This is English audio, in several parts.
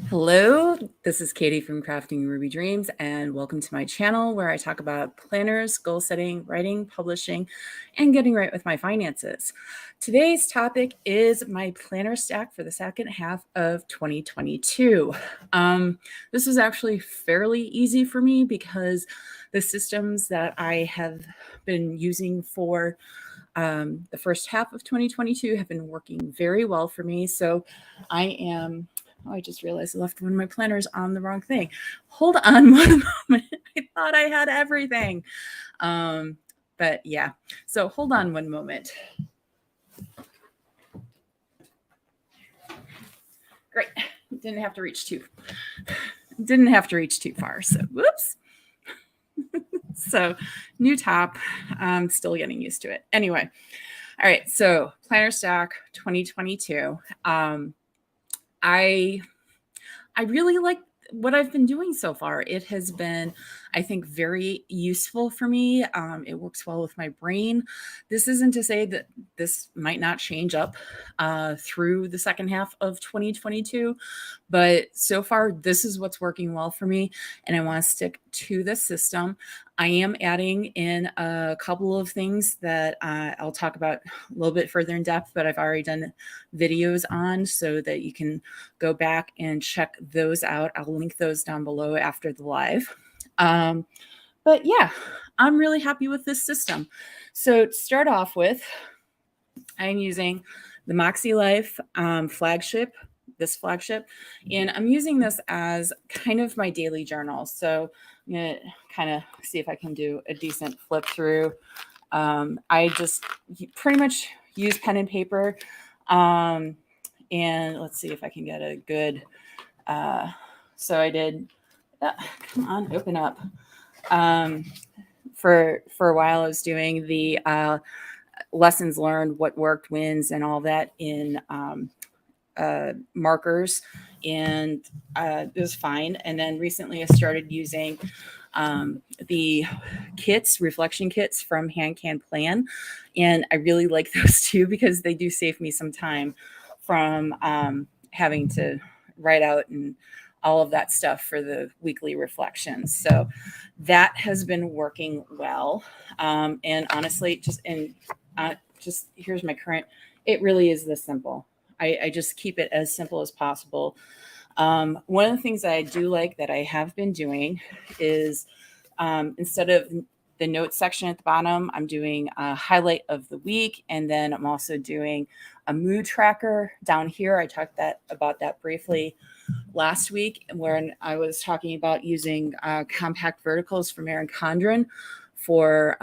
Hello, this is Katie from Crafting Ruby Dreams, and welcome to my channel where I talk about planners, goal setting, writing, publishing, and getting right with my finances. Today's topic is my planner stack for the second half of 2022. This was actually fairly easy for me because the systems that I have been using for the first half of 2022 have been working very well for me. So I just realized I left one of my planners on the wrong thing. Hold on one moment. I thought I had everything. But yeah, so hold on one moment. Great. Didn't have to reach too far. So whoops. So new top. I'm still getting used to it. Anyway. All right. So planner stack 2022. I really like what I've been doing so far. It has been, I think, very useful for me. It works well with my brain. This isn't to say that this might not change up through the second half of 2022, but so far, this is what's working well for me, and I want to stick to this system. I am adding in a couple of things that I'll talk about a little bit further in depth, but I've already done videos on so that you can go back and check those out. I'll link those down below after the live. But yeah, I'm really happy with this system. So to start off with, I'm using the MäksēLife flagship, and I'm using this as kind of my daily journal. So I'm going to kind of see if I can do a decent flip through. I just pretty much use pen and paper. And let's see if I can get a good, so I did, come on, open up. For a while I was doing the lessons learned, what worked, wins, and all that in markers, and it was fine. And then recently I started using the reflection kits from Hand Can Plan, and I really like those too because they do save me some time from having to write out and all of that stuff for the weekly reflections. So that has been working well. And honestly, just here's my current. It really is this simple. I just keep it as simple as possible. One of the things that I do like that I have been doing is instead of the notes section at the bottom, I'm doing a highlight of the week. And then I'm also doing a mood tracker down here. I talked about that briefly last week when I was talking about using compact verticals from Erin Condren for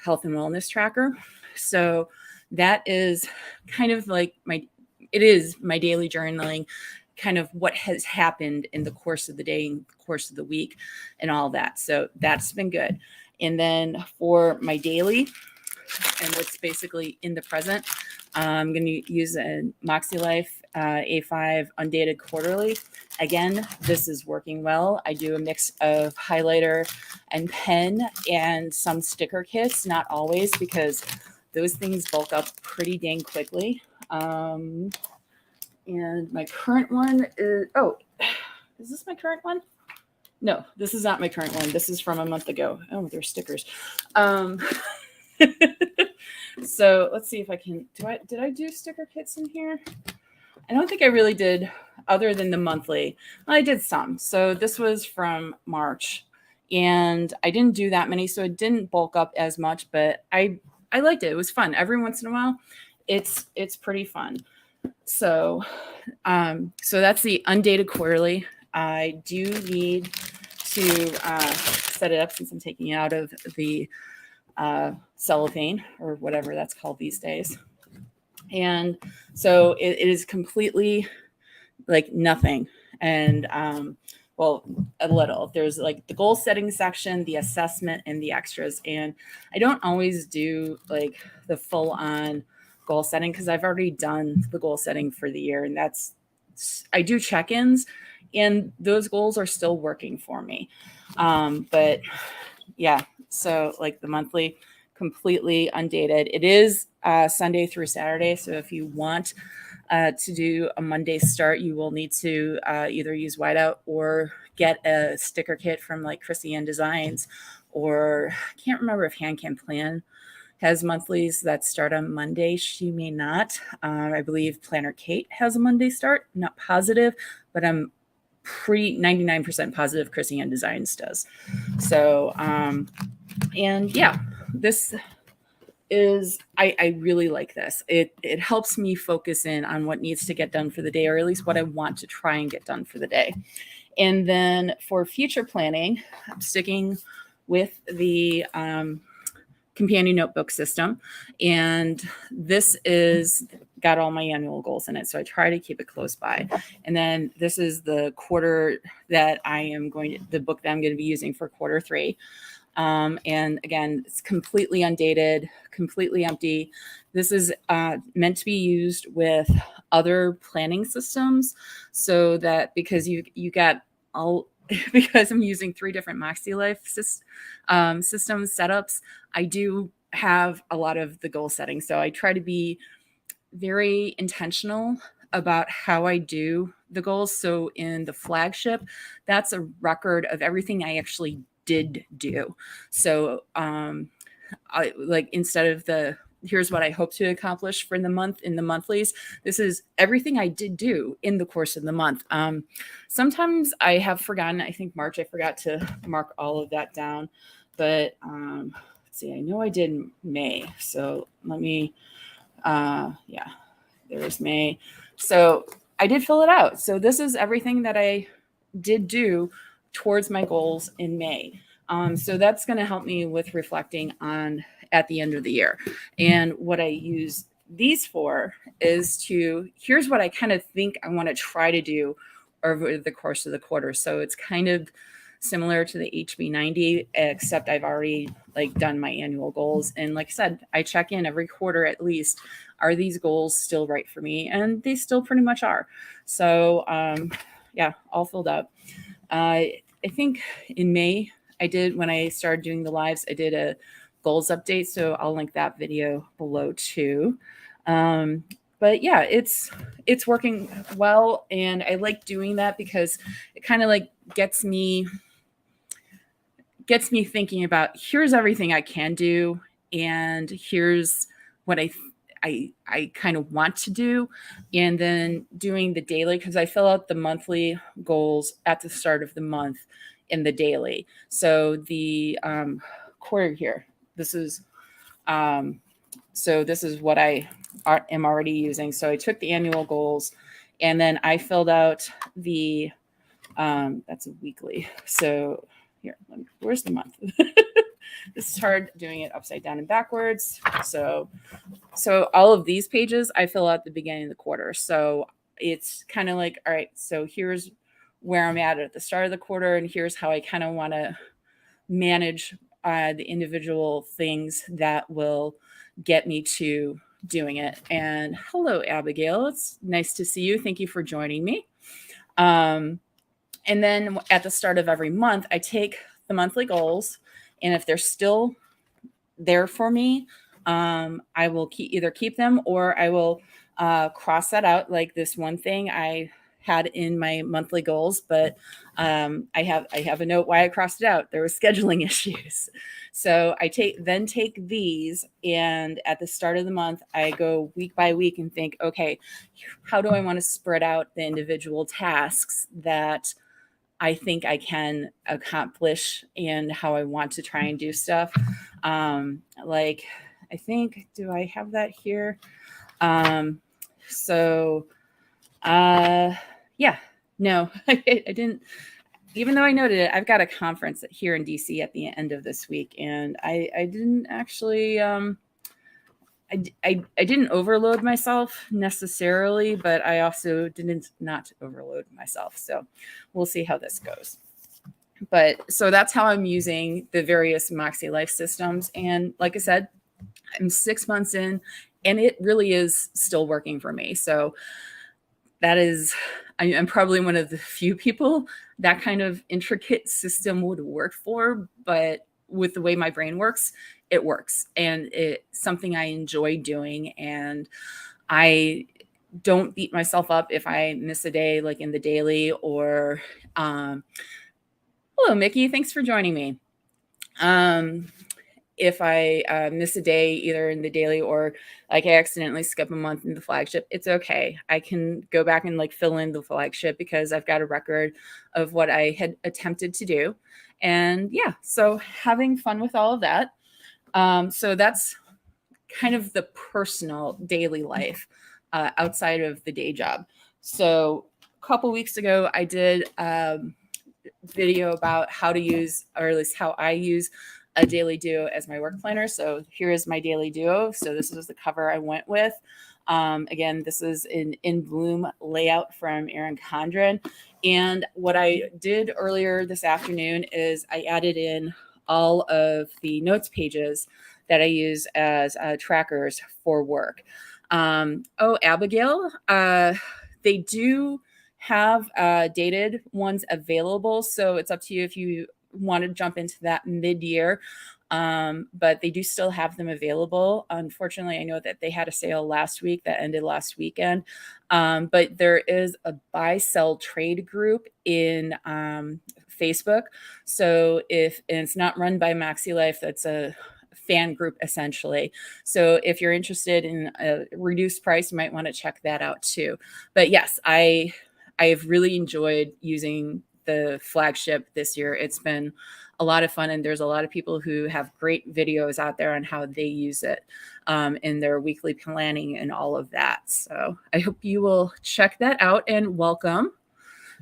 health and wellness tracker. So that is kind of like it is my daily journaling, kind of what has happened in the course of the day, in the course of the week, and all that. So that's been good. And then for my daily, and what's basically in the present, I'm going to use a MäksēLife A5 Undated Quarterly. Again, this is working well. I do a mix of highlighter and pen and some sticker kits, not always, because those things bulk up pretty dang quickly. And my current one is, is this my current one? No, this is not my current one. This is from a month ago. Oh, there's stickers. So let's see if I can, did I do sticker kits in here? I don't think I really did, other than the monthly. Well, I did some. So this was from March, and I didn't do that many, so it didn't bulk up as much, but I liked it. It was fun. Every once in a while, it's pretty fun. So that's the Undated Quarterly. I do need to set it up since I'm taking it out of the cellophane or whatever that's called these days. And so it is completely like nothing. And a little. There's like the goal setting section, the assessment, and the extras. And I don't always do like the full on goal setting because I've already done the goal setting for the year. And I do check-ins, and those goals are still working for me. But yeah, so like the monthly, completely undated. It is Sunday through Saturday. So if you want To do a Monday start, you will need to either use whiteout or get a sticker kit from like Chrissy Ann Designs, or I can't remember if Hand Can Plan has monthlies that start on Monday. She may not. I believe Planner Kate has a Monday start. Not positive, but I'm pretty 99% positive Chrissy Ann Designs does. So, and yeah, this is, I really like this. It helps me focus in on what needs to get done for the day, or at least what I want to try and get done for the day. And then for future planning, I'm sticking with the companion notebook system. And this is got all my annual goals in it. So I try to keep it close by. And then this is the quarter that the book that I'm going to be using for quarter 3. And again, it's completely undated, completely empty. This is meant to be used with other planning systems, so that because you got all, because I'm using 3 different MäksēLife systems setups, I do have a lot of the goal setting. So I try to be very intentional about how I do the goals. So in the Flagship, that's a record of everything I actually did do. So I like, instead of the here's what I hope to accomplish for the month in the monthlies, this is everything I did do in the course of the month. Sometimes I have forgotten. I think March I forgot to mark all of that down, but let's see, I know I did May. So let me yeah, there's May. So I did fill it out. So this is everything that I did do towards my goals in May. So that's going to help me with reflecting on at the end of the year. And what I use these for is here's what I kind of think I want to try to do over the course of the quarter. So it's kind of similar to the HB90, except I've already done my annual goals. And like I said, I check in every quarter at least. Are these goals still right for me? And they still pretty much are. So yeah, all filled up. I think in May, when I started doing the lives, I did a goals update. So I'll link that video below too. But yeah, it's working well. And I like doing that because it kind of gets me thinking about, here's everything I can do. And here's what I kind of want to do. And then doing the daily, because I fill out the monthly goals at the start of the month in the daily. So the quarter here, this is what I am already using. So I took the annual goals and then I filled out the, that's a weekly. So here, where's the month? This is hard doing it upside down and backwards. So all of these pages I fill out at the beginning of the quarter. So it's kind of like, all right, so here's where I'm at the start of the quarter, and here's how I kind of want to manage the individual things that will get me to doing it. And hello, Abigail. It's nice to see you. Thank you for joining me. And then at the start of every month, I take the monthly goals, and if they're still there for me, I will either keep them or I will cross that out. Like this one thing I had in my monthly goals, but I have a note why I crossed it out. There were scheduling issues. So I take these, and at the start of the month, I go week by week and think, okay, how do I want to spread out the individual tasks that I think I can accomplish and how I want to try and do stuff. Like, I think, do I have that here? Yeah, no, I didn't, even though I noted it. I've got a conference here in DC at the end of this week, and I didn't actually, I didn't overload myself necessarily, but I also didn't not overload myself. So we'll see how this goes. But so that's how I'm using the various MäksēLife systems. And like I said, I'm 6 months in, and it really is still working for me. So that is, I'm probably one of the few people that kind of intricate system would work for, but with the way my brain works, it works. And it's something I enjoy doing. And I don't beat myself up if I miss a day, like in the daily, or hello, Mickey. Thanks for joining me. If I miss a day either in the daily or like I accidentally skip a month in the flagship, it's okay. I can go back and like fill in the flagship because I've got a record of what I had attempted to do. And yeah, so having fun with all of that. So that's kind of the personal daily life outside of the day job. So a couple weeks ago, I did video about how to use, or at least how I use a daily duo as my work planner. So here is my daily duo. So this is the cover I went with. Again, this is an In Bloom layout from Erin Condren. And what I did earlier this afternoon is I added in all of the notes pages that I use as trackers for work. Oh, Abigail, they do have dated ones available. So it's up to you if you want to jump into that mid-year. But they do still have them available. Unfortunately, I know that they had a sale last week that ended last weekend. But there is a buy-sell trade group in Facebook. So and it's not run by MäksēLife, that's a fan group essentially. So if you're interested in a reduced price, you might want to check that out too. But yes, I've really enjoyed using the flagship this year. It's been a lot of fun, and there's a lot of people who have great videos out there on how they use it in their weekly planning and all of that. So I hope you will check that out, and welcome.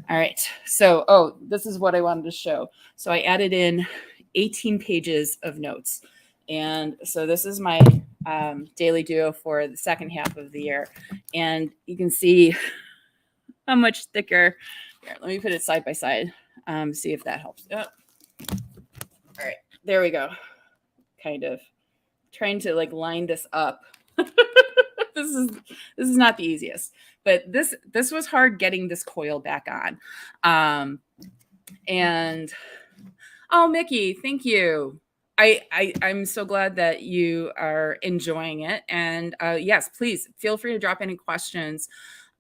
All right. So, this is what I wanted to show. So I added in 18 pages of notes. And so this is my daily duo for the second half of the year. And you can see how much thicker. Here, let me put it side by side. See if that helps. Oh. All right, there we go. Kind of trying to like line this up. This is not the easiest, but this was hard getting this coil back on. And oh, Mickey, thank you. I'm so glad that you are enjoying it. And yes, please feel free to drop any questions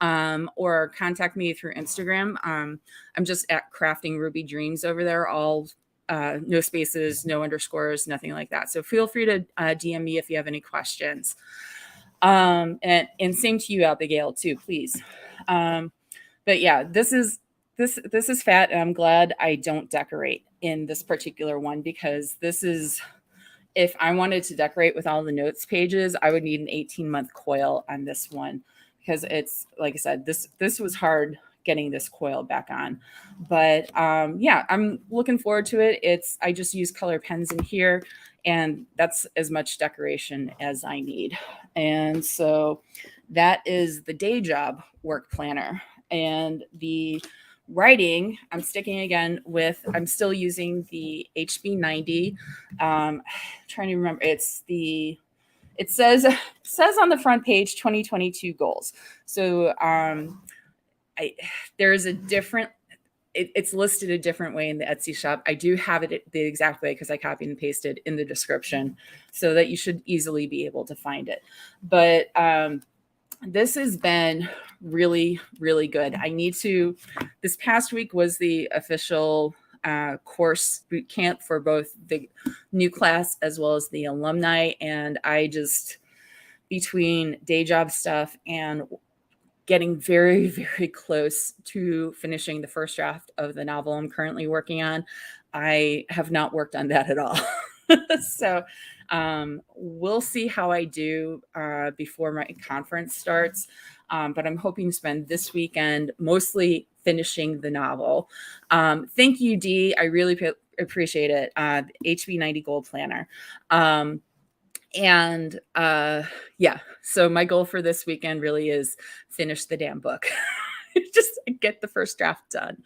or contact me through Instagram. I'm just at Crafting Ruby Dreams over there, all no spaces, no underscores, nothing like that. So feel free to DM me if you have any questions. And same to you, Abigail, too, please. But yeah, this is fat, and I'm glad I don't decorate in this particular one, because this is, if I wanted to decorate with all the notes pages, I would need an 18-month coil on this one, because it's, like I said, this was hard getting this coil back on. But yeah, I'm looking forward to it. I just use color pens in here, and that's as much decoration as I need. And so that is the day job work planner. And the writing, I'm still using the HB90. Trying to remember, it says on the front page 2022 goals. So there's a different, it's listed a different way in the Etsy shop. I do have it the exact way because I copied and pasted in the description, so that you should easily be able to find it. But this has been really, really good. This past week was the official course boot camp for both the new class as well as the alumni. And I just, between day job stuff and getting very, very close to finishing the first draft of the novel I'm currently working on, I have not worked on that at all. So we'll see how I do before my conference starts. But I'm hoping to spend this weekend mostly finishing the novel. Thank you, Dee. I really appreciate it. HB90 Goal Planner. And yeah, so my goal for this weekend really is finish the damn book. Just get the first draft done.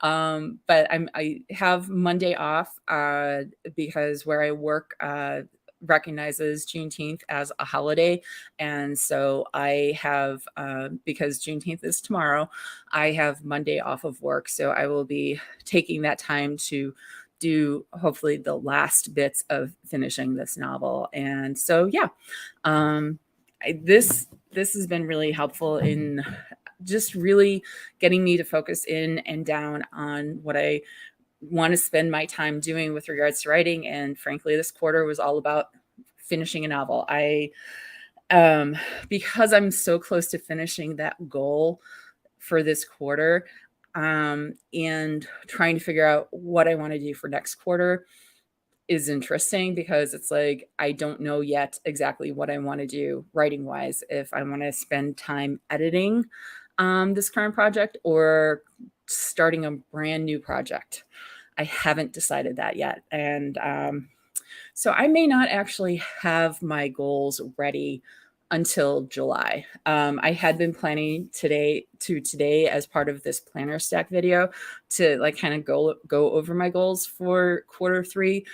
But I have Monday off because where I work recognizes Juneteenth as a holiday. And so I have, because Juneteenth is tomorrow, I have Monday off of work. So I will be taking that time to do hopefully the last bits of finishing this novel. And so, yeah, this this has been really helpful in just really getting me to focus in and down on what I want to spend my time doing with regards to writing. And frankly, this quarter was all about finishing a novel. Because I'm so close to finishing that goal for this quarter, and trying to figure out what I want to do for next quarter is interesting, because it's like, I don't know yet exactly what I want to do writing wise, if I want to spend time editing this current project or starting a brand new project. I haven't decided that yet. And so I may not actually have my goals ready until July. I had been planning today as part of this planner stack video to like kind of go over my goals for quarter 3,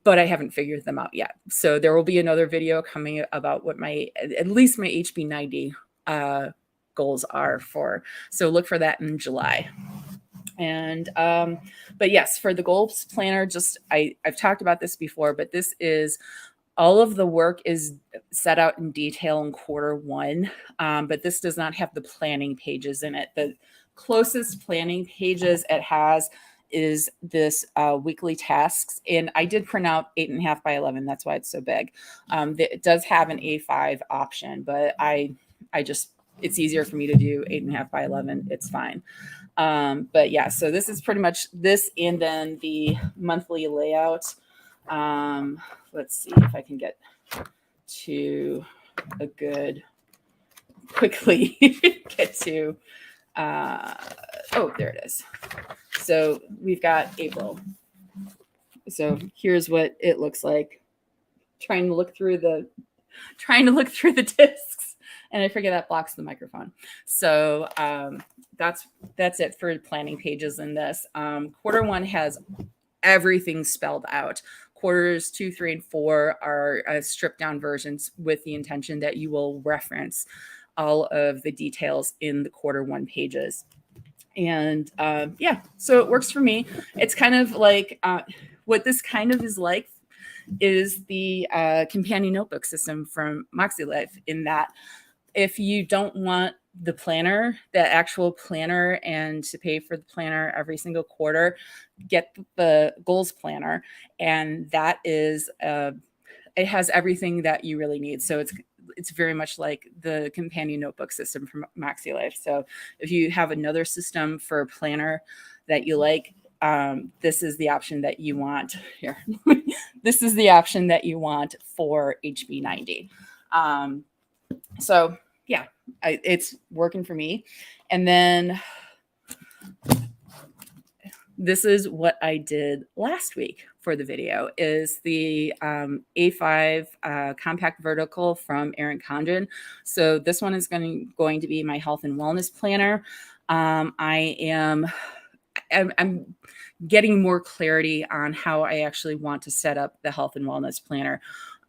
but I haven't figured them out yet. So there will be another video coming about what at least my HB90 goals are for. So look for that in July. And but yes, for the goals planner, I've talked about this before, but this is all of the work is set out in detail in quarter 1, but this does not have the planning pages in it. The closest planning pages it has is this weekly tasks, and I did print out 8.5 by 11. That's why it's so big. It does have an A5 option, but it's easier for me to do 8.5 by 11. It's fine. But yeah, so this is pretty much this, and then the monthly layout. Let's see if I can get to a good, quickly get to, oh, there it is. So we've got April. So here's what it looks like. Trying to look through the discs, and I forget that blocks the microphone. So that's it for planning pages in this. Quarter 1 has everything spelled out. Quarters 2, 3, and 4 are stripped down versions with the intention that you will reference all of the details in the quarter 1 pages. And yeah, so it works for me. It's kind of like what this kind of is like is the companion notebook system from MäksēLife, in that if you don't want the planner, the actual planner, and to pay for the planner every single quarter, get the goals planner. And that is, it has everything that you really need. So it's very much like the companion notebook system from MäksēLife. So if you have another system for a planner that you like, this is the option that you want here. This is the option that you want for HB90. So yeah, it's working for me. And then this is what I did last week for the video, is the A5 compact vertical from Erin Condren. So this one is going to be my health and wellness planner. I'm getting more clarity on how I actually want to set up the health and wellness planner,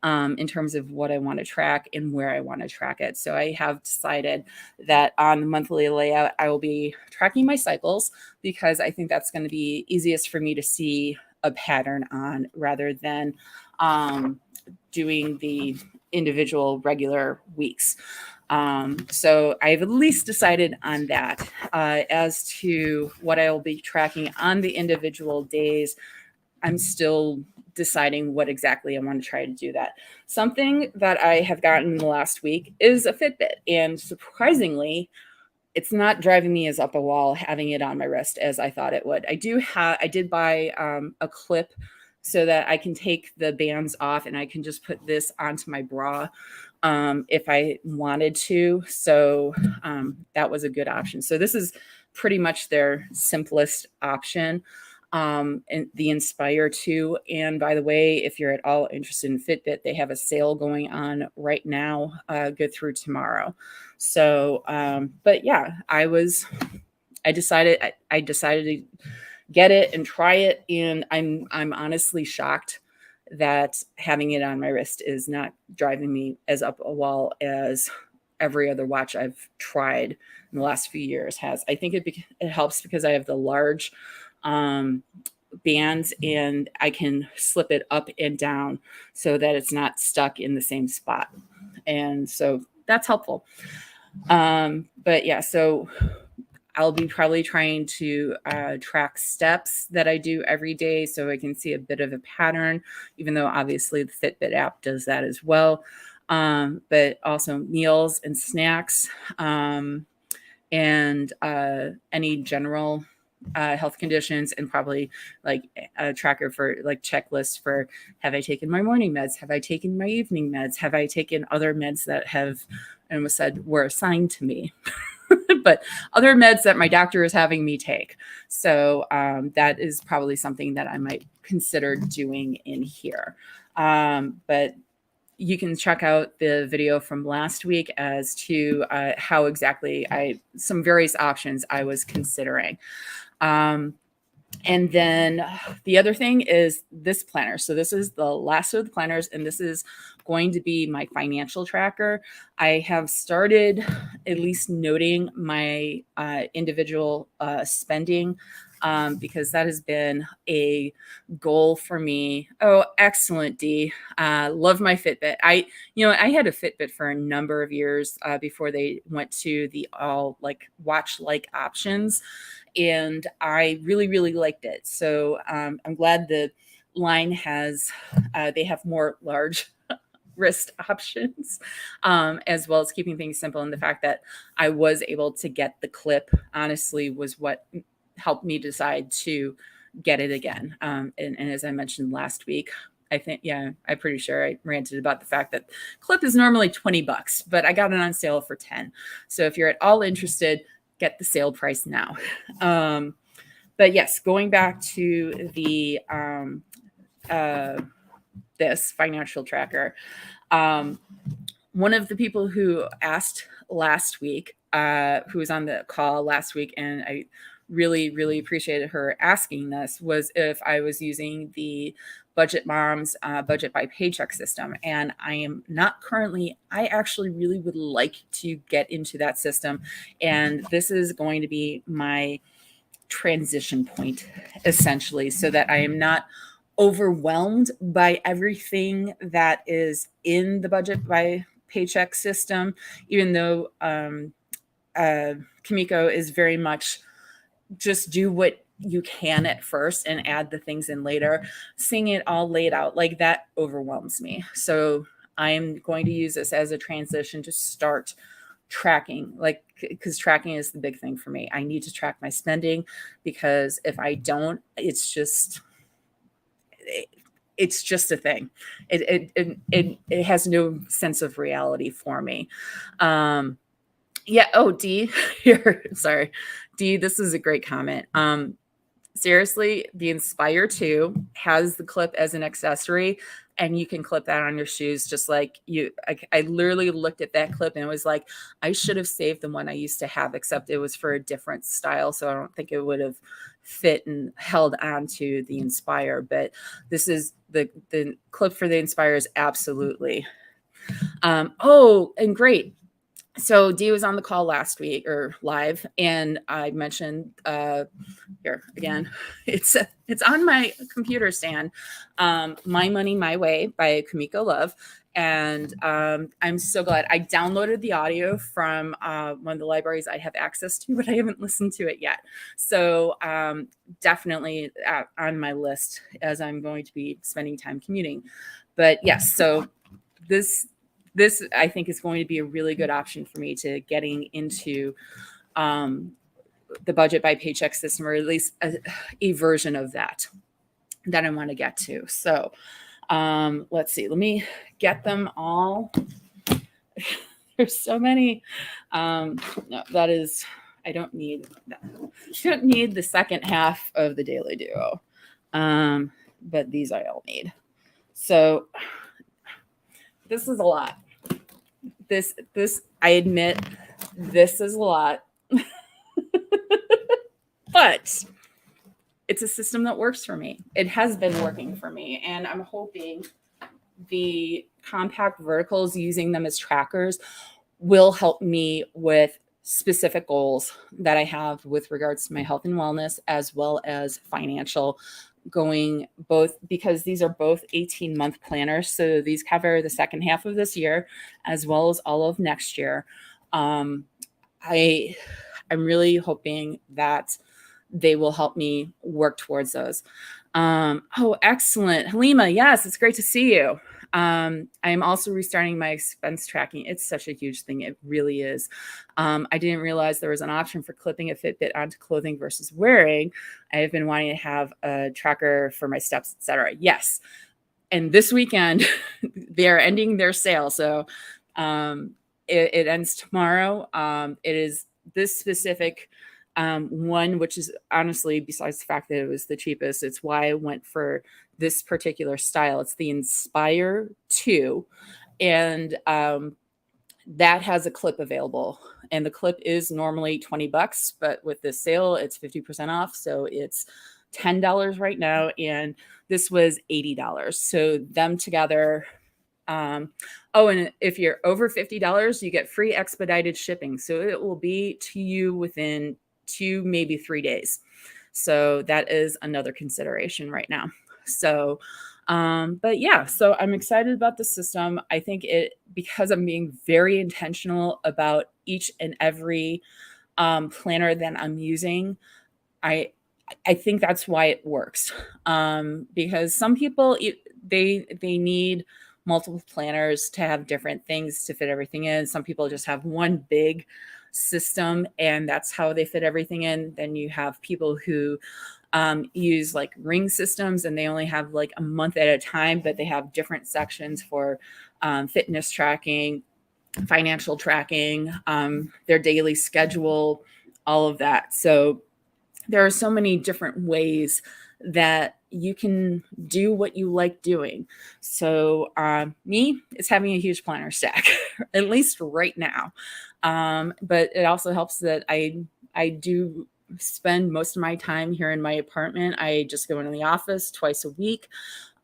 in terms of what I want to track and where I want to track it. So I have decided that on the monthly layout, I will be tracking my cycles, because I think that's going to be easiest for me to see a pattern on, rather than doing the individual regular weeks. So I've at least decided on that. As to what I will be tracking on the individual days, I'm still deciding what exactly I want to try to do that. Something that I have gotten in the last week is a Fitbit, and surprisingly, it's not driving me as up a wall having it on my wrist as I thought it would. I did buy a clip so that I can take the bands off and I can just put this onto my bra if I wanted to. So that was a good option. So this is pretty much their simplest option. And the Inspire 2. And by the way, if you're at all interested in Fitbit, they have a sale going on right now, go through tomorrow. So, but yeah, I decided to get it and try it. And I'm honestly shocked that having it on my wrist is not driving me as up a wall as every other watch I've tried in the last few years has. I think it helps because I have the large bands, and I can slip it up and down so that it's not stuck in the same spot. And so that's helpful. But yeah, so I'll be probably trying to track steps that I do every day so I can see a bit of a pattern, even though obviously the Fitbit app does that as well. But also meals and snacks, and any general health conditions, and probably like a tracker for like checklists for, have I taken my morning meds? Have I taken my evening meds? Have I taken other meds that have, I almost said, were assigned to me, but other meds that my doctor is having me take. So that is probably something that I might consider doing in here. But you can check out the video from last week as to how exactly some various options I was considering. And then the other thing is this planner. So this is the last of the planners, and this is going to be my financial tracker. I have started at least noting my individual spending, because that has been a goal for me. Oh, excellent, Dee. Love my Fitbit. I had a Fitbit for a number of years before they went to the all like watch-like options, and I really, really liked it. So I'm glad the line has, they have more large wrist options, as well as keeping things simple. And the fact that I was able to get the clip, honestly, was what helped me decide to get it again. And as I mentioned last week, I think, I'm pretty sure I ranted about the fact that clip is normally $20, but I got it on sale for 10. So if you're at all interested, get the sale price now. But yes, going back to the this financial tracker, one of the people who asked last week, who was on the call last week, and I really, really appreciated her asking this, was if I was using the Budget Moms budget by paycheck system. And I am not currently. I actually really would like to get into that system. And this is going to be my transition point, essentially, so that I am not overwhelmed by everything that is in the budget by paycheck system, even though Kumiko is very much just do what you can at first and add the things in later. Seeing it all laid out like that overwhelms me. So I'm going to use this as a transition to start tracking, like, because tracking is the big thing for me. I need to track my spending, because if I don't, it's just a thing. It has no sense of reality for me. Yeah. Oh, Dee, here. Sorry, Dee. This is a great comment. Seriously, the Inspire 2 has the clip as an accessory, and you can clip that on your shoes. Just like I literally looked at that clip and it was like, I should have saved the one I used to have, except it was for a different style. So I don't think it would have fit and held on to the Inspire, but this is the clip for the Inspire is absolutely. Oh, and great. So Dee was on the call last week, or live, and I mentioned here again, it's on my computer stand, My Money My Way by Kumiko Love. And I'm so glad I downloaded the audio from one of the libraries I have access to, but I haven't listened to it yet. So definitely on my list, as I'm going to be spending time commuting. But yes, so this I think is going to be a really good option for me to getting into the budget by paycheck system, or at least a version of that I want to get to. So let's see. Let me get them all. There's so many. No, that is, I don't need that. You don't need the second half of the Daily Duo. But these I all need. So this is a lot. This I admit, this is a lot. But it's a system that works for me. It has been working for me, and I'm hoping the compact verticals, using them as trackers, will help me with specific goals that I have with regards to my health and wellness, as well as financial going both, because these are both 18-month planners. So these cover the second half of this year as well as all of next year. I'm really hoping that they will help me work towards those. Oh, excellent. Halima, yes, it's great to see you. I'm also restarting my expense tracking. It's such a huge thing. It really is. I didn't realize there was an option for clipping a Fitbit onto clothing versus wearing. I have been wanting to have a tracker for my steps, etc. Yes. And this weekend, they are ending their sale. So it ends tomorrow. It is this specific one, which is honestly, besides the fact that it was the cheapest, it's why I went for this particular style. It's the Inspire 2, and that has a clip available. And the clip is normally $20, but with this sale, it's 50% off. So it's $10 right now, and this was $80. So them together. Oh, and if you're over $50, you get free expedited shipping. So it will be to you within 2, maybe 3 days. So that is another consideration right now. So, but yeah, so I'm excited about the system. I think because I'm being very intentional about each and every planner that I'm using, I think that's why it works. Because some people, they need multiple planners to have different things to fit everything in. Some people just have one big system and that's how they fit everything in. Then you have people who use like ring systems and they only have like a month at a time, but they have different sections for fitness tracking, financial tracking, their daily schedule, all of that. So there are so many different ways that you can do what you like doing. So me, it's having a huge planner stack, at least right now. But it also helps that I do spend most of my time here in my apartment. I just go into the office twice a week.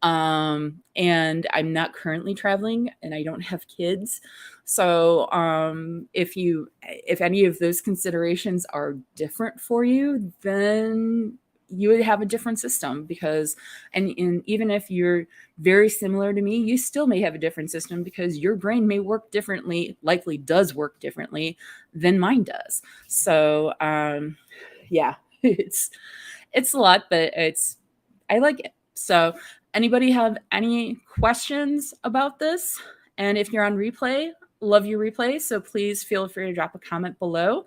And I'm not currently traveling and I don't have kids. So if any of those considerations are different for you, then you would have a different system because, and even if you're very similar to me, you still may have a different system because your brain may work differently, likely does work differently than mine does. So, yeah, it's a lot, but I like it. So anybody have any questions about this? And if you're on replay, love your replay. So please feel free to drop a comment below.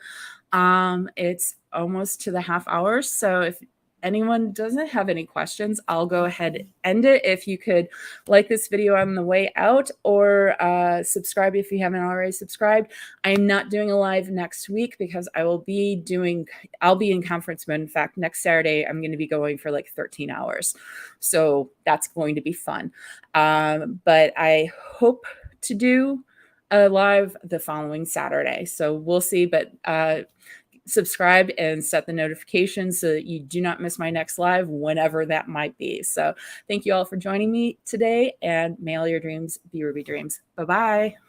It's almost to the half hour. So if anyone doesn't have any questions, I'll go ahead and end it. If you could like this video on the way out or subscribe if you haven't already subscribed. I'm not doing a live next week because I'll be in conference mode. In fact, next Saturday, I'm going to be going for like 13 hours. So that's going to be fun. But I hope to do a live the following Saturday. So we'll see, but subscribe and set the notifications so that you do not miss my next live whenever that might be. So thank you all for joining me today, and may all your dreams be Ruby dreams. Bye-bye.